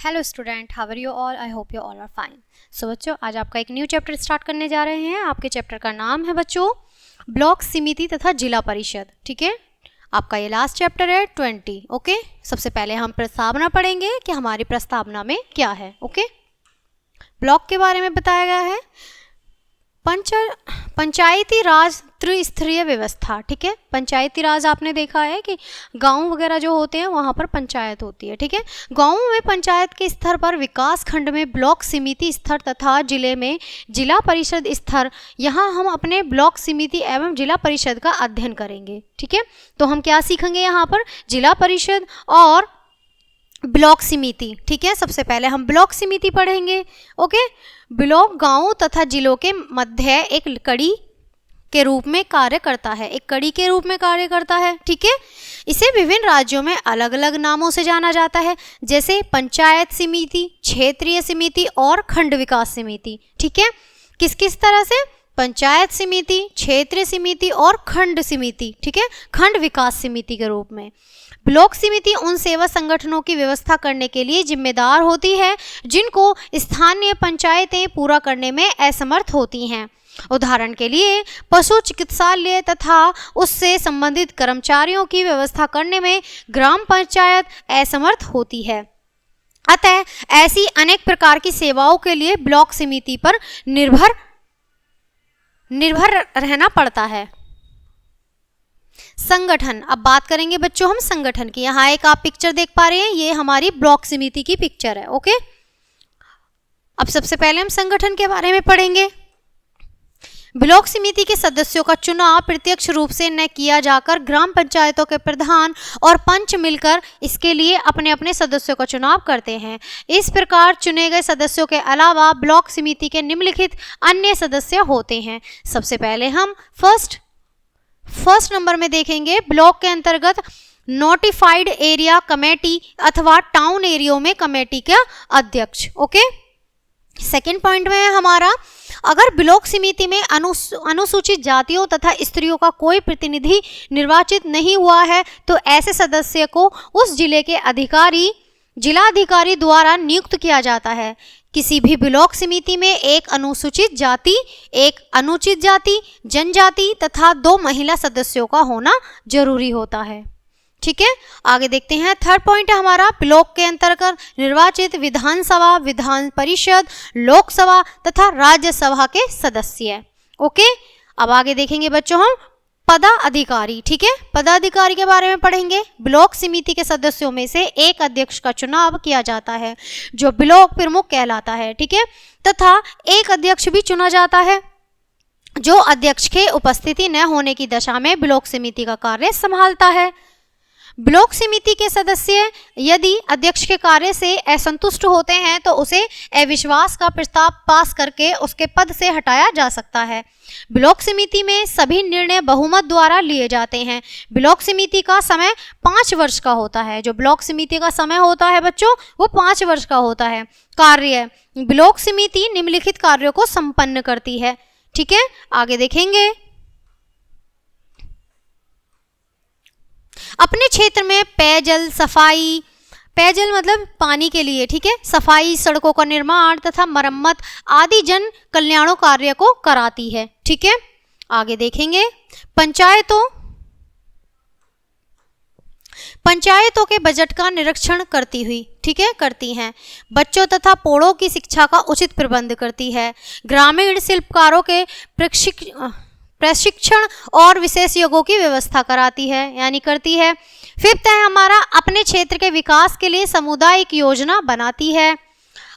Hello student, how are you all? I hope you all are fine. So बच्चों, आज आपका एक new chapter start करने जा रहे हैं। आपके चैप्टर का नाम है बच्चों ब्लॉक समिति तथा जिला परिषद। ठीक है, आपका ये लास्ट चैप्टर है 20। ओके, सबसे पहले हम प्रस्तावना पढ़ेंगे कि हमारी प्रस्तावना में क्या है। ओके, ब्लॉक के बारे में बताया गया है पंचायती राज त्रिस्तरीय व्यवस्था। ठीक है, पंचायती राज आपने देखा है कि गांव वगैरह जो होते हैं वहां पर पंचायत होती है। ठीक है, गांवों में पंचायत के स्तर पर, विकास खंड में ब्लॉक समिति स्तर तथा जिले में जिला परिषद स्तर। यहाँ हम अपने ब्लॉक समिति एवं जिला परिषद का अध्ययन करेंगे। ठीक है, तो हम क्या सीखेंगे यहाँ पर? जिला परिषद और ब्लॉक समिति। ठीक है, सबसे पहले हम ब्लॉक समिति पढ़ेंगे। ओके, ब्लॉक गांवों तथा जिलों के मध्य एक कड़ी के रूप में कार्य करता है, एक कड़ी के रूप में कार्य करता है। ठीक है, इसे विभिन्न राज्यों में अलग अलग नामों से जाना जाता है, जैसे पंचायत समिति, क्षेत्रीय समिति और खंड विकास समिति। ठीक है, किस किस तरह से? पंचायत समिति, क्षेत्रीय समिति और खंड समिति। ठीक है, खंड विकास समिति के रूप में। ब्लॉक समिति उन सेवा संगठनों की व्यवस्था करने के लिए जिम्मेदार होती है जिनको स्थानीय पंचायतें पूरा करने में असमर्थ होती हैं। उदाहरण के लिए पशु चिकित्सालय तथा उससे संबंधित कर्मचारियों की व्यवस्था करने में ग्राम पंचायत असमर्थ होती है। अतः ऐसी अनेक प्रकार की सेवाओं के लिए ब्लॉक समिति पर निर्भर रहना पड़ता है। संगठन, अब बात करेंगे बच्चों हम संगठन की। यहाँ एक आप पिक्चर देख पा रहे हैं, ये हमारी ब्लॉक समिति की पिक्चर है। ओके, अब सबसे पहले हम संगठन के बारे में पढ़ेंगे। ब्लॉक समिति के सदस्यों का चुनाव प्रत्यक्ष रूप से न किया जाकर ग्राम पंचायतों के प्रधान और पंच मिलकर इसके लिए अपने अपने सदस्यों का चुनाव करते हैं। इस प्रकार चुने गए सदस्यों के अलावा ब्लॉक समिति के निम्नलिखित अन्य सदस्य होते हैं। सबसे पहले हम फर्स्ट नंबर में देखेंगे, ब्लॉक के अंतर्गत नोटिफाइड एरिया कमेटी अथवा टाउन एरिया में कमेटी का अध्यक्ष। ओके, सेकंड पॉइंट में है हमारा, अगर ब्लॉक समिति में अनुसूचित जातियों तथा स्त्रियों का कोई प्रतिनिधि निर्वाचित नहीं हुआ है तो ऐसे सदस्य को उस जिले के जिलाधिकारी द्वारा नियुक्त किया जाता है। किसी भी ब्लॉक समिति में एक अनुसूचित जाति, एक अनुचित जाति, जनजाति तथा 2 महिला सदस्यों का होना जरूरी होता है। ठीक है, आगे देखते हैं। थर्ड पॉइंट है हमारा, ब्लॉक के अंतर्गत निर्वाचित विधानसभा, विधान परिषद, लोकसभा तथा राज्यसभा के सदस्य। ओके, अब आगे देखेंगे बच्चों हम पदाधिकारी। ठीक है, पदाधिकारी के बारे में पढ़ेंगे। ब्लॉक समिति के सदस्यों में से एक अध्यक्ष का चुनाव किया जाता है जो ब्लॉक प्रमुख कहलाता है। ठीक है, तथा एक अध्यक्ष भी चुना जाता है जो अध्यक्ष के उपस्थिति न होने की दशा में ब्लॉक समिति का कार्य संभालता है। ब्लॉक समिति के सदस्य यदि अध्यक्ष के कार्य से असंतुष्ट होते हैं तो उसे अविश्वास का प्रस्ताव पास करके उसके पद से हटाया जा सकता है। ब्लॉक समिति में सभी निर्णय बहुमत द्वारा लिए जाते हैं। ब्लॉक समिति का समय 5 वर्ष का होता है। जो ब्लॉक समिति का समय होता है बच्चों वो 5 वर्ष का होता है। कार्य, ब्लॉक समिति निम्नलिखित कार्यों को संपन्न करती है। ठीक है, आगे देखेंगे। अपने क्षेत्र में पेयजल सफाई, पेयजल मतलब पानी के लिए, ठीक है, सफाई, सड़कों का निर्माण तथा मरम्मत आदि जन कल्याण कार्य को कराती है। ठीक है, आगे देखेंगे। पंचायतों के बजट का निरीक्षण करती हुई, ठीक है, करती हैं। बच्चों तथा पोड़ों की शिक्षा का उचित प्रबंध करती है। ग्रामीण शिल्पकारों के प्रशिक्षण और विशेष योगों की व्यवस्था कराती है, यानी करती है। फिफ्थ है हमारा, अपने क्षेत्र के विकास के लिए सामुदायिक योजना बनाती है।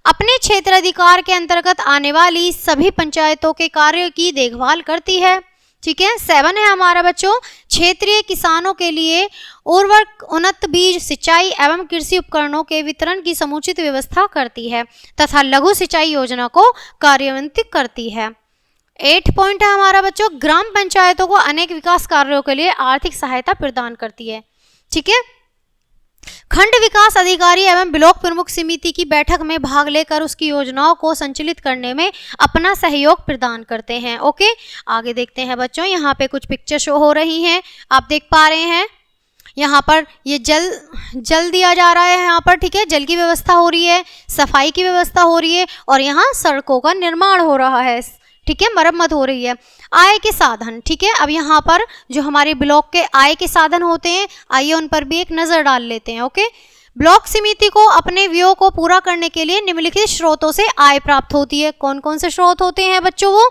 अपने क्षेत्र अधिकार के अंतर्गत आने वाली सभी पंचायतों के कार्यों की देखभाल करती है। ठीक है, 7 है हमारा बच्चों, क्षेत्रीय किसानों के लिए उर्वरक, उन्नत बीज, सिंचाई एवं कृषि उपकरणों के वितरण की समुचित व्यवस्था करती है तथा लघु सिंचाई योजना को कार्यान्वित करती है। 8 पॉइंट है हमारा बच्चों, ग्राम पंचायतों को अनेक विकास कार्यों के लिए आर्थिक सहायता प्रदान करती है। ठीक है, खंड विकास अधिकारी एवं ब्लॉक प्रमुख समिति की बैठक में भाग लेकर उसकी योजनाओं को संचालित करने में अपना सहयोग प्रदान करते हैं। ओके, आगे देखते हैं बच्चों। यहाँ पे कुछ पिक्चर शो हो रही हैं, आप देख पा रहे हैं। यहाँ पर ये जल दिया जा रहा है यहाँ पर, ठीक है, जल की व्यवस्था हो रही है, सफाई की व्यवस्था हो रही है और यहाँ सड़कों का निर्माण हो रहा है, ठीक है, मरम्मत हो रही है। आय के साधन, ठीक है, अब यहाँ पर जो हमारे ब्लॉक के आय के साधन होते हैं, आइए उन पर भी एक नज़र डाल लेते हैं। ओके, ब्लॉक समिति को अपने व्ययों को पूरा करने के लिए निम्नलिखित स्रोतों से आय प्राप्त होती है। कौन कौन से स्रोत होते हैं बच्चों? वो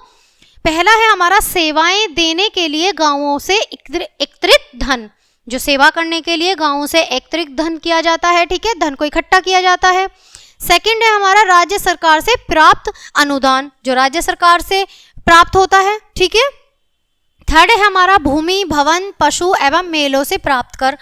पहला है हमारा सेवाएं देने के लिए गांवों से एकत्रित धन, जो सेवा करने के लिए गांवों से एकत्रित धन किया जाता है, ठीक है, धन को इकट्ठा किया जाता है। सेकंड है हमारा राज्य सरकार से प्राप्त अनुदान, जो राज्य सरकार से प्राप्त होता है, ठीक है। थर्ड है हमारा भूमि, भवन, पशु एवं मेलों से प्राप्त कर,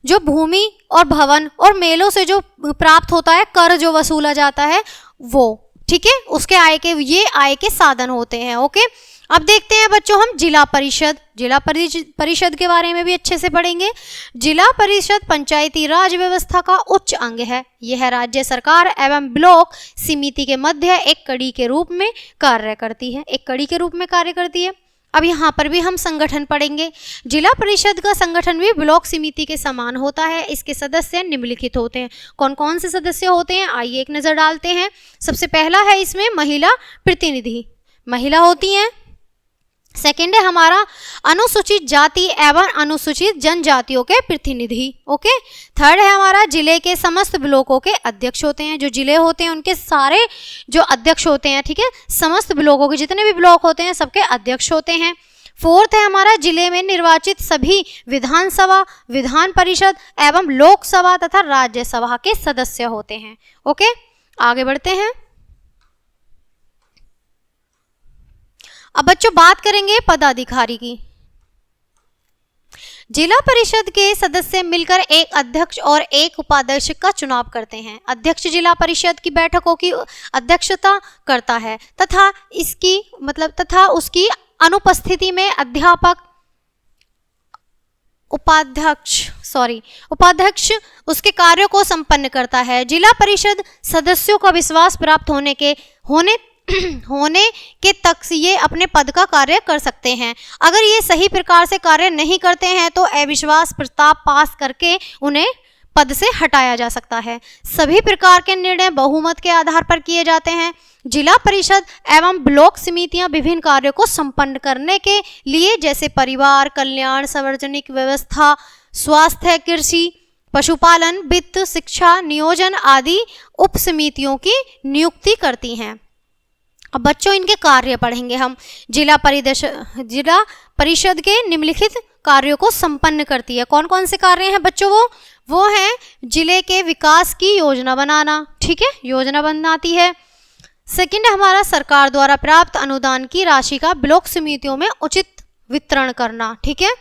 जो भूमि और भवन और मेलों से जो प्राप्त होता है कर, जो वसूला जाता है वो, ठीक है, उसके ये आय के साधन होते हैं। ओके, अब देखते हैं बच्चों हम जिला परिषद के बारे में भी अच्छे से पढ़ेंगे। जिला परिषद पंचायती राज व्यवस्था का उच्च अंग है। यह राज्य सरकार एवं ब्लॉक समिति के मध्य एक कड़ी के रूप में कार्य करती है, अब यहाँ पर भी हम संगठन पढ़ेंगे। जिला परिषद का संगठन भी ब्लॉक समिति के समान होता है। इसके सदस्य निम्नलिखित होते हैं। कौन कौन से सदस्य होते हैं, आइए एक नज़र डालते हैं। सबसे पहला है इसमें महिला प्रतिनिधि, महिला होती हैं। सेकेंड है हमारा अनुसूचित जाति एवं अनुसूचित जनजातियों के प्रतिनिधि। ओके, थर्ड है हमारा जिले के समस्त ब्लॉकों के अध्यक्ष होते हैं, जो जिले होते हैं उनके सारे जो अध्यक्ष होते हैं, ठीक है, समस्त ब्लॉकों के जितने भी ब्लॉक होते हैं सबके अध्यक्ष होते हैं। फोर्थ है हमारा जिले में निर्वाचित सभी विधानसभा, विधान परिषद एवं लोकसभा तथा राज्यसभा के सदस्य होते हैं। ओके, आगे बढ़ते हैं। अब बच्चों बात करेंगे पदाधिकारी की। जिला परिषद के सदस्य मिलकर एक अध्यक्ष और एक उपाध्यक्ष का चुनाव करते हैं। अध्यक्ष जिला परिषद की बैठकों की अध्यक्षता करता है तथा उसकी अनुपस्थिति में उपाध्यक्ष उसके कार्यों को संपन्न करता है। जिला परिषद सदस्यों का विश्वास प्राप्त होने के तक ये अपने पद का कार्य कर सकते हैं। अगर ये सही प्रकार से कार्य नहीं करते हैं तो अविश्वास प्रस्ताव पास करके उन्हें पद से हटाया जा सकता है। सभी प्रकार के निर्णय बहुमत के आधार पर किए जाते हैं। जिला परिषद एवं ब्लॉक समितियां विभिन्न कार्यों को संपन्न करने के लिए जैसे परिवार कल्याण, सार्वजनिक व्यवस्था, स्वास्थ्य, कृषि, पशुपालन, वित्त, शिक्षा, नियोजन आदि उप समितियों की नियुक्ति करती हैं। अब बच्चों इनके कार्य पढ़ेंगे हम। जिला परिषद के निम्नलिखित कार्यों को संपन्न करती है। कौन कौन से कार्य हैं बच्चों? वो हैं जिले के विकास की योजना बनाना, ठीक है, योजना बनाती है। सेकंड हमारा सरकार द्वारा प्राप्त अनुदान की राशि का ब्लॉक समितियों में उचित वितरण करना, ठीक है।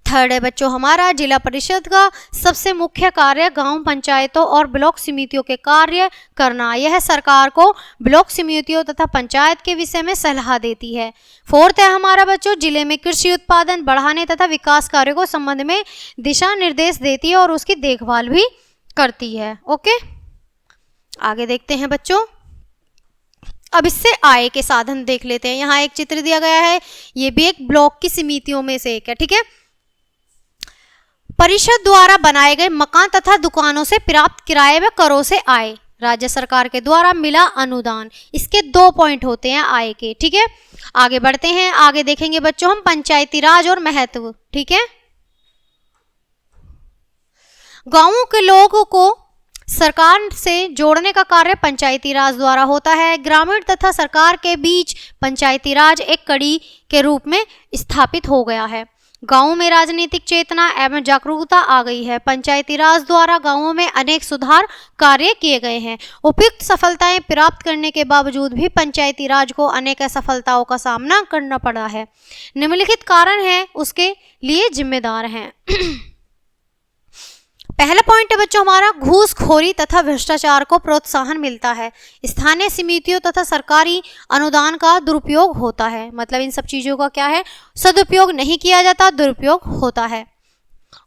थर्ड है बच्चों हमारा जिला परिषद का सबसे मुख्य कार्य गांव पंचायतों और ब्लॉक समितियों के कार्य करना। यह सरकार को ब्लॉक समितियों तथा पंचायत के विषय में सलाह देती है। फोर्थ है हमारा बच्चों जिले में कृषि उत्पादन बढ़ाने तथा विकास कार्यों को संबंध में दिशा निर्देश देती है और उसकी देखभाल भी करती है। ओके, आगे देखते हैं बच्चों। अब इससे आय के साधन देख लेते हैं। यहाँ एक चित्र दिया गया है, ये भी एक ब्लॉक की समितियों में से एक है, ठीक है। परिषद द्वारा बनाए गए मकान तथा दुकानों से प्राप्त किराए व करों से आय, राज्य सरकार के द्वारा मिला अनुदान, इसके 2 पॉइंट होते हैं आय के, ठीक है। आगे बढ़ते हैं, आगे देखेंगे बच्चों हम पंचायती राज और महत्व, ठीक है। गांवों के लोगों को सरकार से जोड़ने का कार्य पंचायती राज द्वारा होता है। ग्रामीण तथा सरकार के बीच पंचायती राज एक कड़ी के रूप में स्थापित हो गया है। गांवों में राजनीतिक चेतना एवं जागरूकता आ गई है। पंचायती राज द्वारा गांवों में अनेक सुधार कार्य किए गए हैं। उपयुक्त सफलताएं प्राप्त करने के बावजूद भी पंचायती राज को अनेक असफलताओं का सामना करना पड़ा है। निम्नलिखित कारण हैं उसके लिए जिम्मेदार हैं। पहला पॉइंट है बच्चों हमारा घूसखोरी तथा भ्रष्टाचार को प्रोत्साहन मिलता है। स्थानीय समितियों तथा सरकारी अनुदान का दुरुपयोग होता है। मतलब इन सब चीजों का क्या है, सदुपयोग नहीं किया जाता, दुरुपयोग होता है।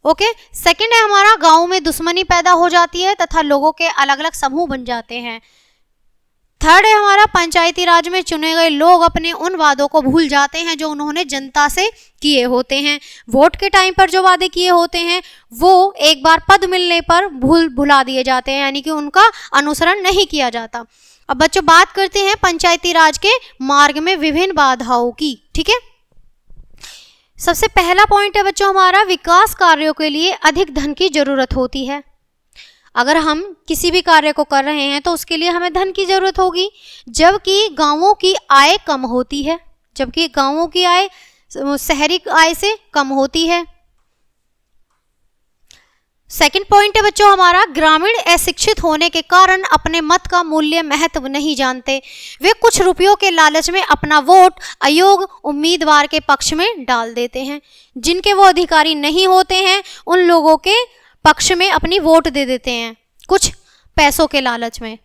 ओके, सेकंड है हमारा गांव में दुश्मनी पैदा हो जाती है तथा लोगों के अलग अलग समूह बन जाते हैं। थर्ड है हमारा, पंचायती राज में चुने गए लोग अपने उन वादों को भूल जाते हैं जो उन्होंने जनता से किए होते हैं। वोट के टाइम पर जो वादे किए होते हैं वो एक बार पद मिलने पर भुला दिए जाते हैं, यानी कि उनका अनुसरण नहीं किया जाता। अब बच्चों बात करते हैं पंचायती राज के मार्ग में विभिन्न बाधाओं की। ठीक है, सबसे पहला पॉइंट है बच्चों हमारा, विकास कार्यों के लिए अधिक धन की जरूरत होती है। अगर हम किसी भी कार्य को कर रहे हैं तो उसके लिए हमें धन की जरूरत होगी, जबकि गांवों की आय कम होती है, जबकि गांवों की आय शहरी आय से कम होती है। सेकंड पॉइंट है बच्चों हमारा, ग्रामीण अशिक्षित होने के कारण अपने मत का मूल्य महत्व नहीं जानते। वे कुछ रुपयों के लालच में अपना वोट अयोग्य उम्मीदवार के पक्ष में डाल देते हैं। जिनके वो अधिकारी नहीं होते हैं उन लोगों के पक्ष में अपनी वोट दे देते हैं कुछ पैसों के लालच में।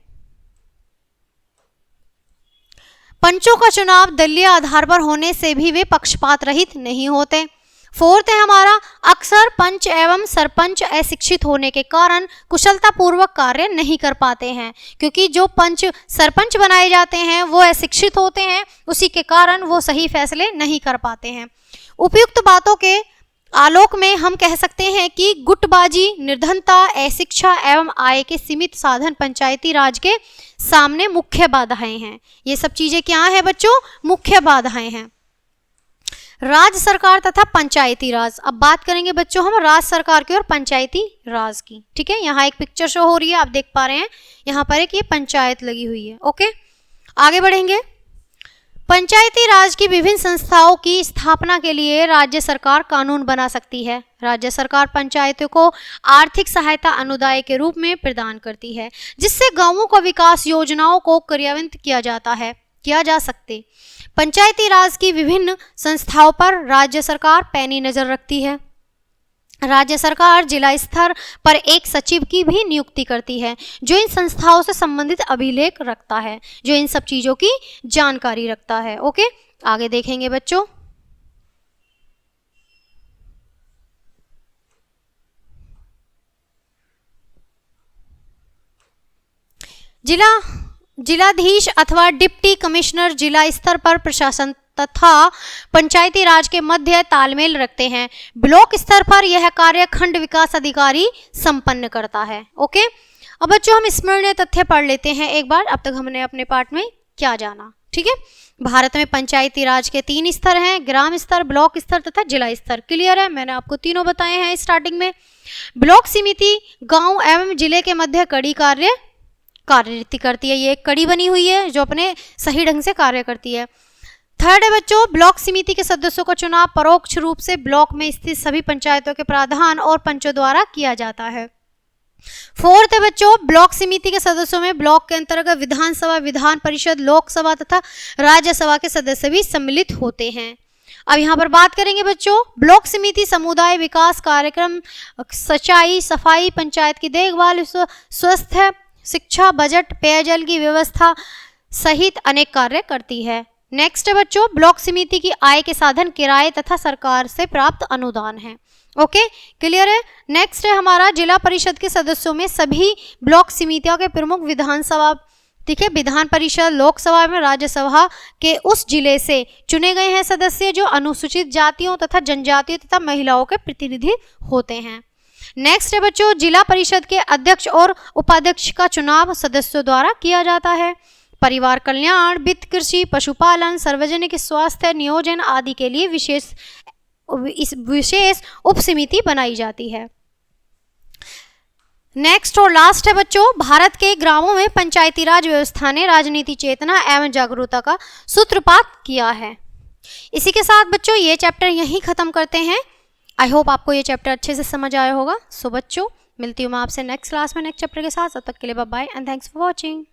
पंचों का चुनाव दलीय आधार पर होने से भी वे पक्षपात रहित नहीं होते। फोर्थ है हमारा, अक्सर पंच एवं सरपंच अशिक्षित होने के कारण कुशलता पूर्वक कार्य नहीं कर पाते हैं, क्योंकि जो पंच सरपंच बनाए जाते हैं वो अशिक्षित होते हैं, उसी के कारण वो सही फैसले नहीं कर पाते हैं। उपयुक्त बातों के आलोक में हम कह सकते हैं कि गुटबाजी, निर्धनता, अशिक्षा एवं आय के सीमित साधन पंचायती राज के सामने मुख्य बाधाएं हैं। ये सब चीजें क्या हैं बच्चों? मुख्य बाधाएं हैं। राज्य सरकार तथा पंचायती राज। अब बात करेंगे बच्चों हम राज्य सरकार की और पंचायती राज की। ठीक है, यहाँ एक पिक्चर शो हो रही है, आप देख पा रहे हैं, यहाँ पर एक ये पंचायत लगी हुई है। ओके, आगे बढ़ेंगे। पंचायती राज की विभिन्न संस्थाओं की स्थापना के लिए राज्य सरकार कानून बना सकती है। राज्य सरकार पंचायतों को आर्थिक सहायता अनुदान के रूप में प्रदान करती है, जिससे गांवों को विकास योजनाओं को क्रियान्वित किया जा सकते। पंचायती राज की विभिन्न संस्थाओं पर राज्य सरकार पैनी नजर रखती है। राज्य सरकार जिला स्तर पर एक सचिव की भी नियुक्ति करती है, जो इन संस्थाओं से संबंधित अभिलेख रखता है, जो इन सब चीजों की जानकारी रखता है। ओके, आगे देखेंगे बच्चों। जिलाधीश अथवा डिप्टी कमिश्नर जिला स्तर पर प्रशासन तथा पंचायती राज के मध्य तालमेल रखते हैं। ब्लॉक स्तर पर यह कार्य खंड विकास अधिकारी संपन्न करता है। ओके, अब बच्चों हम स्मरणीय तथ्य पढ़ लेते हैं एक बार। अब तक हमने अपने पाठ में क्या जाना? ठीक है, भारत में पंचायती राज के 3 स्तर हैं, ग्राम स्तर, ब्लॉक स्तर तथा जिला स्तर। क्लियर है? मैंने आपको तीनों बताए हैं स्टार्टिंग में। ब्लॉक समिति गांव एवं जिले के मध्य कड़ी कार्यनीति करती है। ये एक कड़ी बनी हुई है जो अपने सही ढंग से कार्य करती है। थर्ड है बच्चों, ब्लॉक समिति के सदस्यों का चुनाव परोक्ष रूप से ब्लॉक में स्थित सभी पंचायतों के प्रधान और पंचों द्वारा किया जाता है। फोर्थ है बच्चों, ब्लॉक समिति के सदस्यों में ब्लॉक के अंतर्गत विधानसभा, विधान परिषद, लोकसभा तथा राज्यसभा के सदस्य भी सम्मिलित होते हैं। अब यहाँ पर बात करेंगे बच्चों, ब्लॉक समिति समुदाय विकास कार्यक्रम, सिंचाई, सफाई, पंचायत की देखभाल, स्वास्थ्य, शिक्षा, बजट, पेयजल की व्यवस्था सहित अनेक कार्य करती है। नेक्स्ट है बच्चों, ब्लॉक समिति की आय के साधन किराए तथा सरकार से प्राप्त अनुदान है। ओके, क्लियर है? नेक्स्ट है हमारा, जिला परिषद के सदस्यों में सभी ब्लॉक समितियों के प्रमुख विधानसभा, ठीक है, विधान परिषद, लोकसभा में राज्यसभा के उस जिले से चुने गए हैं सदस्य जो अनुसूचित जातियों तथा जनजातियों तथा महिलाओं के प्रतिनिधि होते हैं। नेक्स्ट है बच्चों, जिला परिषद के अध्यक्ष और उपाध्यक्ष का चुनाव सदस्यों द्वारा किया जाता है। परिवार कल्याण, वित्त, कृषि, पशुपालन, सार्वजनिक स्वास्थ्य, नियोजन आदि के लिए विशेष उप समिति बनाई जाती है। नेक्स्ट और लास्ट है बच्चों, भारत के ग्रामों में पंचायती राज व्यवस्था ने राजनीति चेतना एवं जागरूकता का सूत्रपात किया है। इसी के साथ बच्चों ये चैप्टर यहीं खत्म करते हैं। आई होप आपको ये चैप्टर अच्छे से समझ आया होगा। सो बच्चों, मिलती हूँ मैं आपसे नेक्स्ट क्लास में नेक्स्ट चैप्टर के साथ। तब तक के लिए bye bye and thanks for watching.